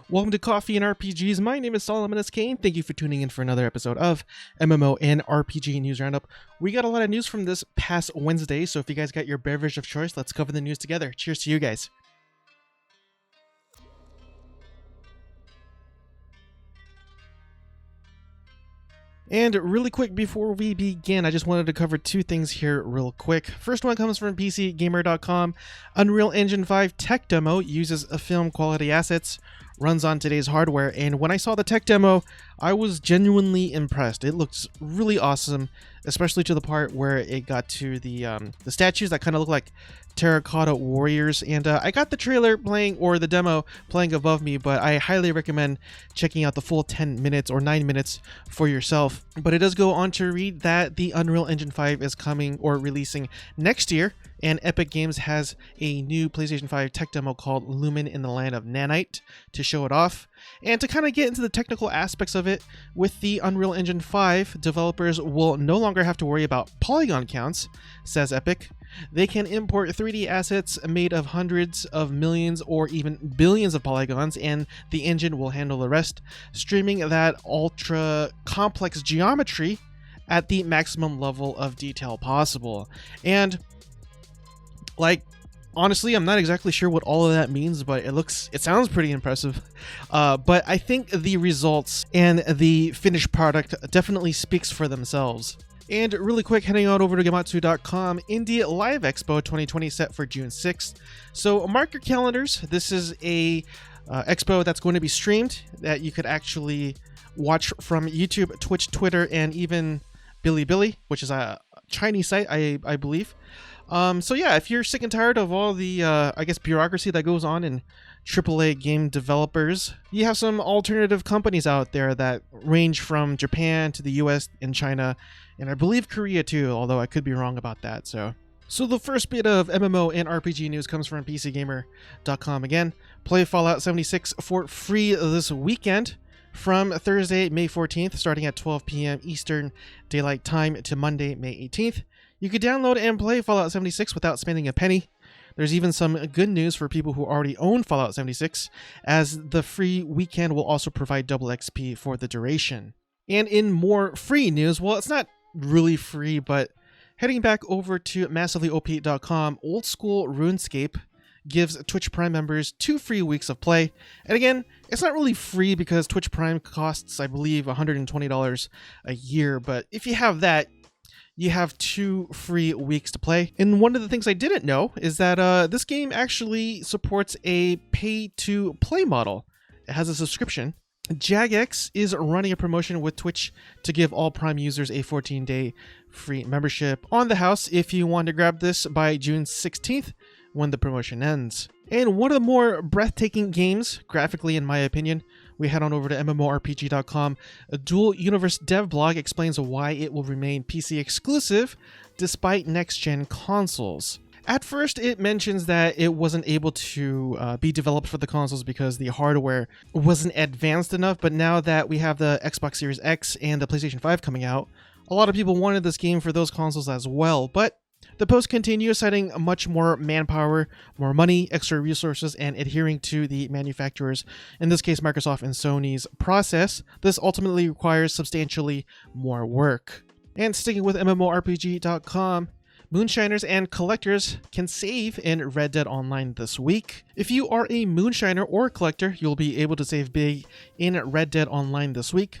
Welcome to Coffee and RPGs. My name is Solomon S. Kane. Thank you for tuning in for another episode of MMO and RPG News Roundup. We got a lot of news from this past Wednesday, so if you guys got your beverage of choice, let's cover the news together. Cheers to you guys. And really quick before we begin, I just wanted to cover two things here real quick. First one comes from PCGamer.com. Unreal Engine 5 tech demo uses film quality assets, runs on today's hardware, and when I saw the tech demo, I was genuinely impressed. It looks really awesome, especially to the part where it got to the statues that kind of look like terracotta warriors, and I got the trailer playing, or the demo playing above me, but I highly recommend checking out the full 10 minutes or 9 minutes for yourself. But it does go on to read that the Unreal Engine 5 is coming or releasing next year, and Epic Games has a new PlayStation 5 tech demo called Lumen in the Land of Nanite to show it off. And to kind of get into the technical aspects of it, with the Unreal Engine 5, developers will no longer have to worry about polygon counts, says Epic. They can import 3D assets made of hundreds of millions or even billions of polygons, and the engine will handle the rest, streaming that ultra complex geometry at the maximum level of detail possible. And honestly, I'm not exactly sure what all of that means, but it sounds pretty impressive. But I think the results and the finished product definitely speaks for themselves. And really quick, heading on over to Gematsu.com, India Live Expo 2020 set for June 6th. So mark your calendars. This is a expo that's going to be streamed that you could actually watch from YouTube, Twitch, Twitter, and even Bilibili, which is a Chinese site, I believe. So yeah, if you're sick and tired of all the, bureaucracy that goes on in AAA game developers, you have some alternative companies out there that range from Japan to the US and China, and I believe Korea too, although I could be wrong about that. So the first bit of MMO and RPG news comes from PCGamer.com again. Play Fallout 76 for free this weekend from Thursday, May 14th, starting at 12 p.m. Eastern Daylight Time to Monday, May 18th. You could download and play Fallout 76 without spending a penny. There's even some good news for people who already own Fallout 76, as the free weekend will also provide double XP for the duration. And in more free news, well, it's not really free, but heading back over to massivelyop.com, Oldschool RuneScape gives Twitch Prime members 2 free weeks of play. And again, it's not really free because Twitch Prime costs, I believe, $120 a year, but if you have that, you have 2 free weeks to play. And one of the things I didn't know is that this game actually supports a pay-to-play model. It has a subscription. Jagex is running a promotion with Twitch to give all Prime users a 14-day free membership on the house if you want to grab this by June 16th when the promotion ends. And one of the more breathtaking games, graphically in my opinion, we head on over to MMORPG.com. A Dual Universe dev blog explains why it will remain PC exclusive despite next-gen consoles. At first, it mentions that it wasn't able to be developed for the consoles because the hardware wasn't advanced enough, but now that we have the Xbox Series X and the PlayStation 5 coming out, a lot of people wanted this game for those consoles as well. But the post continues, citing much more manpower, more money, extra resources, and adhering to the manufacturers, in this case Microsoft and Sony's process. This ultimately requires substantially more work. And sticking with MMORPG.com, Moonshiners and collectors can save in Red Dead Online this week. If you are a Moonshiner or collector, you'll be able to save big in Red Dead Online this week.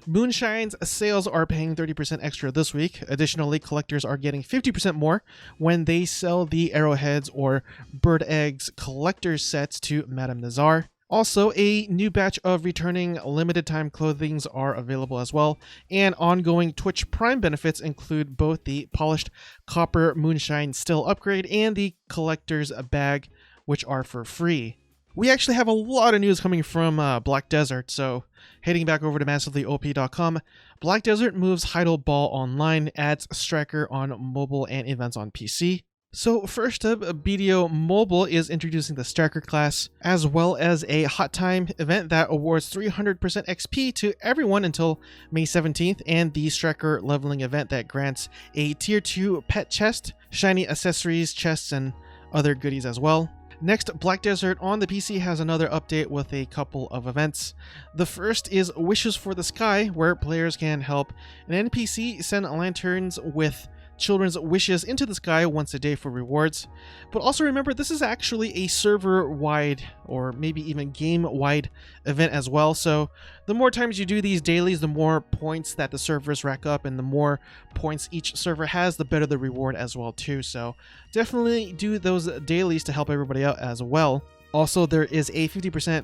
Moonshine's sales are paying 30% extra this week. Additionally, collectors are getting 50% more when they sell the Arrowheads or Bird Eggs collector's sets to Madame Nazar. Also, a new batch of returning limited time clothings are available as well, and ongoing Twitch Prime benefits include both the polished copper moonshine still upgrade and the collector's bag, which are for free. We actually have a lot of news coming from Black Desert, so heading back over to massivelyop.com, Black Desert moves Heidel Ball online, adds Striker on mobile and events on PC. So first up, BDO Mobile is introducing the Striker class, as well as a Hot Time event that awards 300% XP to everyone until May 17th, and the Striker leveling event that grants a Tier 2 pet chest, shiny accessories, chests, and other goodies as well. Next, Black Desert on the PC has another update with a couple of events. The first is Wishes for the Sky, where players can help an NPC send lanterns with children's wishes into the sky once a day for rewards. But also remember, this is actually a server-wide or maybe even game-wide event as well. So the more times you do these dailies, the more points that the servers rack up, and the more points each server has, the better the reward as well too. So definitely do those dailies to help everybody out as well. Also, there is a 50%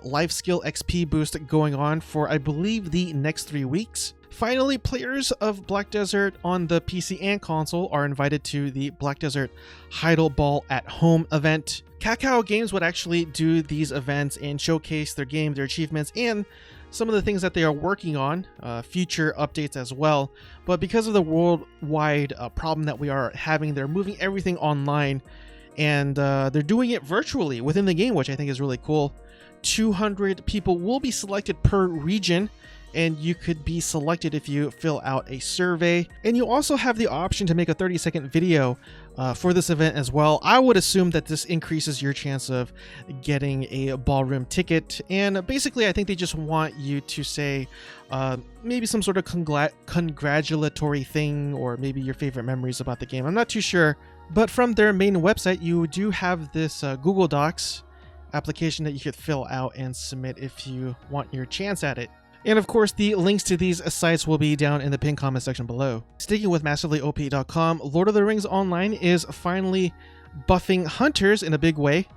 life skill XP boost going on for, I believe, the next 3 weeks. Finally, players of Black Desert on the PC and console are invited to the Black Desert Heidel Ball at Home event. Kakao Games would actually do these events and showcase their game, their achievements, and some of the things that they are working on, future updates as well. But because of the worldwide problem that we are having, they're moving everything online, and they're doing it virtually within the game, which I think is really cool. 200 people will be selected per region, and you could be selected if you fill out a survey. And you also have the option to make a 30-second video for this event as well. I would assume that this increases your chance of getting a ballroom ticket. And basically, I think they just want you to say maybe some sort of congratulatory thing, or maybe your favorite memories about the game. I'm not too sure. But from their main website, you do have this Google Docs application that you could fill out and submit if you want your chance at it. And of course, the links to these sites will be down in the pinned comment section below. Sticking with MassivelyOP.com, Lord of the Rings Online is finally buffing hunters in a big way.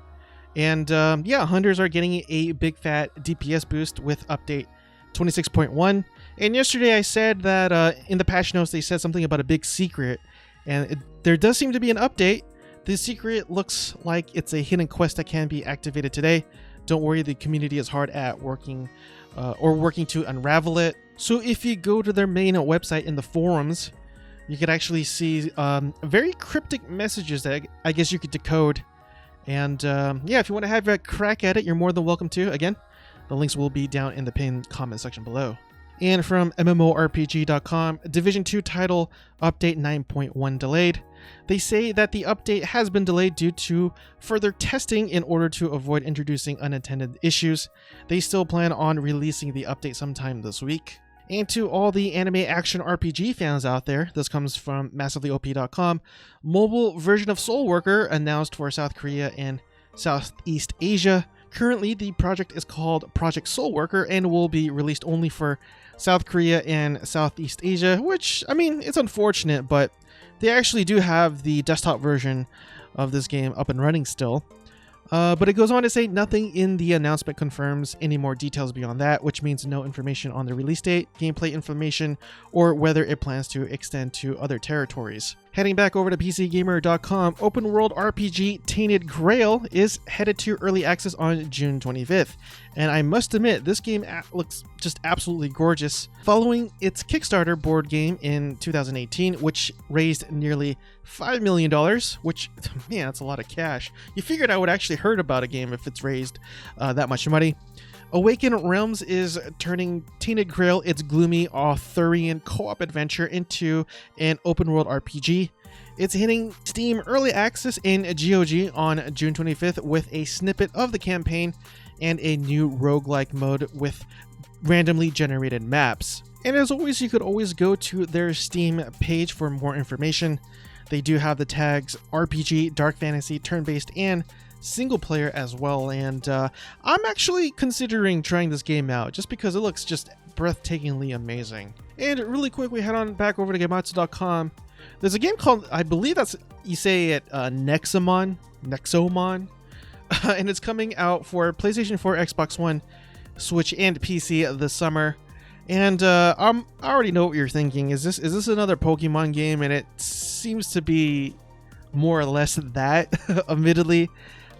And yeah, hunters are getting a big fat DPS boost with update 26.1. And yesterday I said that in the patch notes they said something about a big secret. And there does seem to be an update. The secret looks like it's a hidden quest that can be activated today. Don't worry, the community is hard at working to unravel it. So if you go to their main website in the forums, you could actually see very cryptic messages that I guess you could decode. And yeah, if you want to have a crack at it, you're more than welcome to. Again, the links will be down in the pinned comment section below. And from MMORPG.com, Division 2 title update 9.1 delayed. They say that the update has been delayed due to further testing in order to avoid introducing unintended issues. They still plan on releasing the update sometime this week. And to all the anime action RPG fans out there, this comes from MassivelyOP.com. Mobile version of Soul Worker announced for South Korea and Southeast Asia. Currently, the project is called Project Soul Worker and will be released only for South Korea and Southeast Asia, which, I mean, it's unfortunate, but they actually do have the desktop version of this game up and running still. But it goes on to say nothing in the announcement confirms any more details beyond that, which means no information on the release date, gameplay information, or whether it plans to extend to other territories. Heading back over to PCGamer.com, open world RPG Tainted Grail is headed to early access on June 25th. And I must admit, this game looks just absolutely gorgeous. Following its Kickstarter board game in 2018, which raised nearly $5 million, which, man, that's a lot of cash. You figured I would actually heard about a game if it's raised that much money. Awaken Realms is turning Tainted Grail, its gloomy Arthurian co-op adventure, into an open-world RPG. It's hitting Steam Early Access and GOG on June 25th with a snippet of the campaign and a new roguelike mode with randomly generated maps. And as always, you could always go to their Steam page for more information. They do have the tags RPG, Dark Fantasy, Turn-Based, and single player as well, and I'm actually considering trying this game out just because it looks just breathtakingly amazing. And really quick, we head on back over to Gematsu.com. There's a game called, I believe that's, you say it, Nexomon, and it's coming out for PlayStation 4, Xbox One, Switch, and PC this summer. And I already know what you're thinking. Is this another Pokemon game? And it seems to be more or less that, admittedly.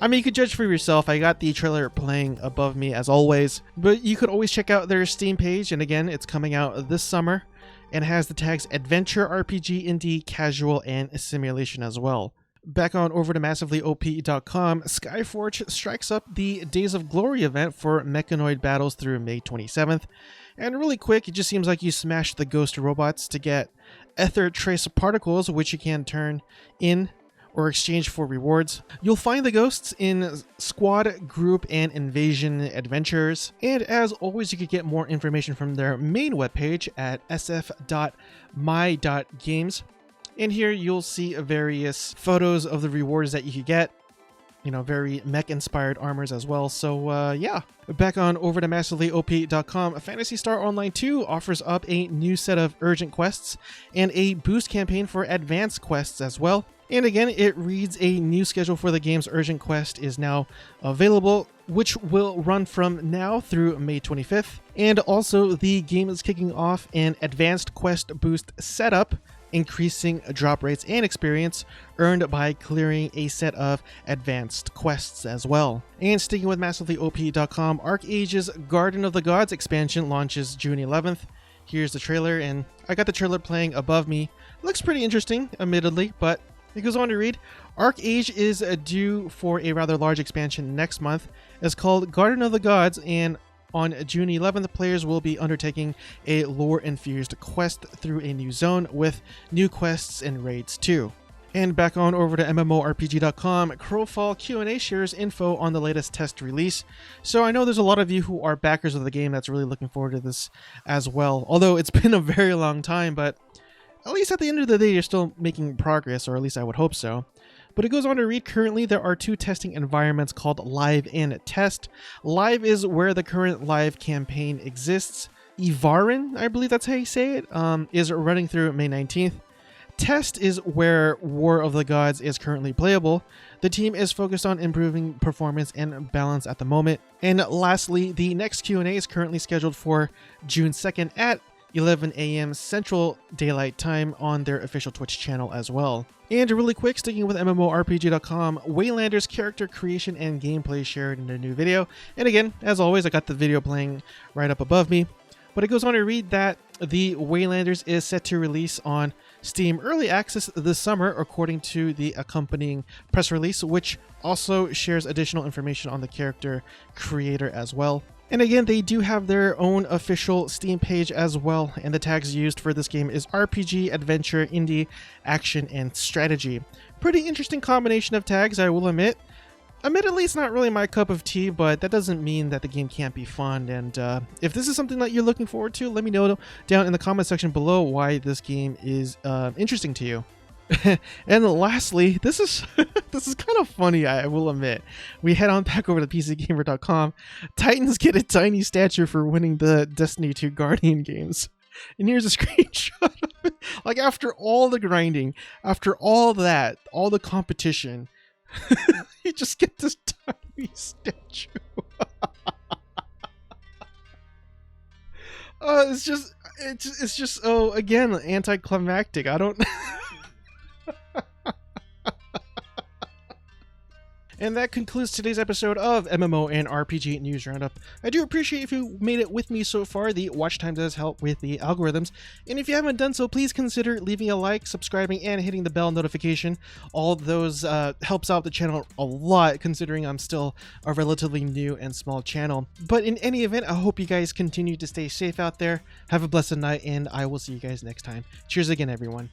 I mean, you could judge for yourself. I got the trailer playing above me as always, but you could always check out their Steam page. And again, it's coming out this summer and has the tags Adventure, RPG, Indie, Casual, and Simulation as well. Back on over to MassivelyOP.com, Skyforge strikes up the Days of Glory event for Mechanoid battles through May 27th. And really quick, it just seems like you smash the ghost robots to get ether trace particles, which you can turn in or exchange for rewards. You'll find the ghosts in squad, group, and invasion adventures. And as always, you can get more information from their main webpage at sf.my.games. And here you'll see various photos of the rewards that you could get. You know, very mech-inspired armors as well. So, yeah. Back on over to massivelyop.com, Phantasy Star Online 2 offers up a new set of urgent quests and a boost campaign for advanced quests as well. And again, it reads a new schedule for the game's urgent quest is now available, which will run from now through May 25th. And also, the game is kicking off an advanced quest boost setup, increasing drop rates and experience earned by clearing a set of advanced quests as well. And sticking with massivelyop.com, ArcheAge's Garden of the Gods expansion launches June 11th. Here's the trailer, and I got the trailer playing above me. Looks pretty interesting, admittedly, but it goes on to read, ArcheAge is due for a rather large expansion next month. It's called Garden of the Gods, and on June 11th, players will be undertaking a lore-infused quest through a new zone with new quests and raids too. And back on over to MMORPG.com, Crowfall Q&A shares info on the latest test release. So I know there's a lot of you who are backers of the game that's really looking forward to this as well. Although it's been a very long time, but at least at the end of the day, you're still making progress, or at least I would hope so. But it goes on to read, currently there are 2 testing environments called Live and Test. Live is where the current live campaign exists. Ivarin, I believe that's how you say it, is running through May 19th. Test is where War of the Gods is currently playable. The team is focused on improving performance and balance at the moment. And lastly, the next Q&A is currently scheduled for June 2nd at 11 a.m. Central Daylight Time on their official Twitch channel as well. And really quick, sticking with MMORPG.com, Waylander's character creation and gameplay shared in a new video. And again, as always, I got the video playing right up above me. But it goes on to read that the Waylanders is set to release on Steam Early Access this summer, according to the accompanying press release, which also shares additional information on the character creator as well. And again, they do have their own official Steam page as well, and the tags used for this game is RPG, Adventure, Indie, Action, and Strategy. Pretty interesting combination of tags, I will admit. Admittedly, it's not really my cup of tea, but that doesn't mean that the game can't be fun, and if this is something that you're looking forward to, let me know down in the comment section below why this game is interesting to you. And lastly, this is this is kind of funny, I will admit. We head on back over to PCGamer.com. Titans get a tiny statue for winning the Destiny 2 Guardian games. And here's a screenshot of it. Like, after all the grinding, after all that, all the competition, you just get this tiny statue. It's just oh, again, anticlimactic. I don't. And that concludes today's episode of MMO and RPG News Roundup. I do appreciate if you made it with me so far. The watch time does help with the algorithms. And if you haven't done so, please consider leaving a like, subscribing, and hitting the bell notification. All those helps out the channel a lot, considering I'm still a relatively new and small channel. But in any event, I hope you guys continue to stay safe out there. Have a blessed night, and I will see you guys next time. Cheers again, everyone.